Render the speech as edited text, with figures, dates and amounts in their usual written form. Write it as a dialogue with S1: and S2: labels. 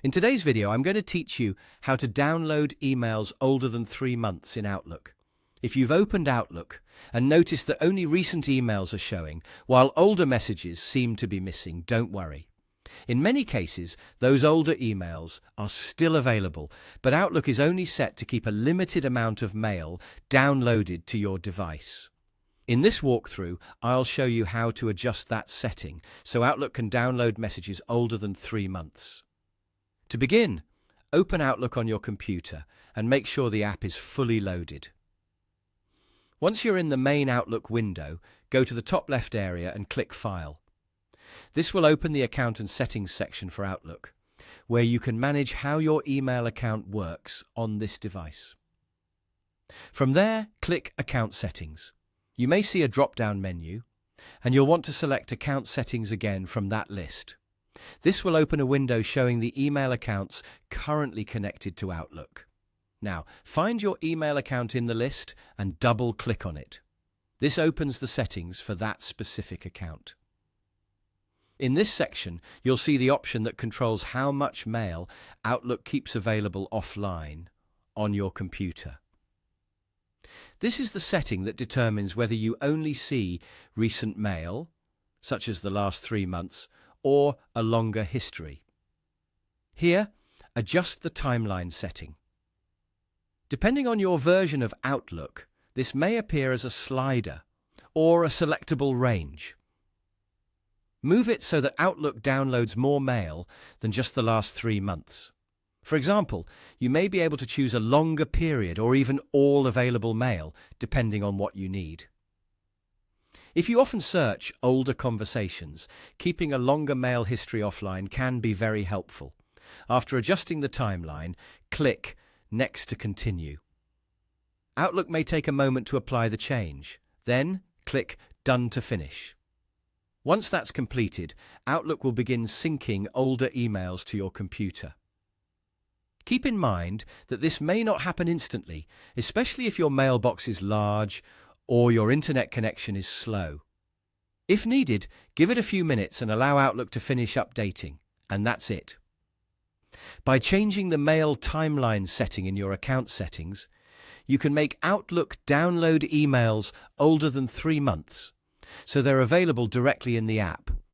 S1: In today's video, I'm going to teach you how to download emails older than 3 months in Outlook. If you've opened Outlook and noticed that only recent emails are showing, while older messages seem to be missing, don't worry. In many cases, those older emails are still available, but Outlook is only set to keep a limited amount of mail downloaded to your device. In this walkthrough, I'll show you how to adjust that setting so Outlook can download messages older than 3 months. To begin, open Outlook on your computer and make sure the app is fully loaded. Once you're in the main Outlook window, go to the top left area and click File. This will open the Account and Settings section for Outlook, where you can manage how your email account works on this device. From there, click Account Settings. You may see a drop-down menu, and you'll want to select Account Settings again from that list. This will open a window showing the email accounts currently connected to Outlook. Now, find your email account in the list and double-click on it. This opens the settings for that specific account. In this section, you'll see the option that controls how much mail Outlook keeps available offline on your computer. This is the setting that determines whether you only see recent mail, such as the last 3 months, or a longer history. Here, adjust the timeline setting. Depending on your version of Outlook, this may appear as a slider or a selectable range. Move it so that Outlook downloads more mail than just the last 3 months. For example, you may be able to choose a longer period or even all available mail, depending on what you need. If you often search older conversations, keeping a longer mail history offline can be very helpful. After adjusting the timeline, click Next to continue. Outlook may take a moment to apply the change. Then, click Done to finish. Once that's completed, Outlook will begin syncing older emails to your computer. Keep in mind that this may not happen instantly, especially if your mailbox is large or your internet connection is slow. If needed, give it a few minutes and allow Outlook to finish updating, and that's it. By changing the mail timeline setting in your account settings, you can make Outlook download emails older than 3 months, so they're available directly in the app,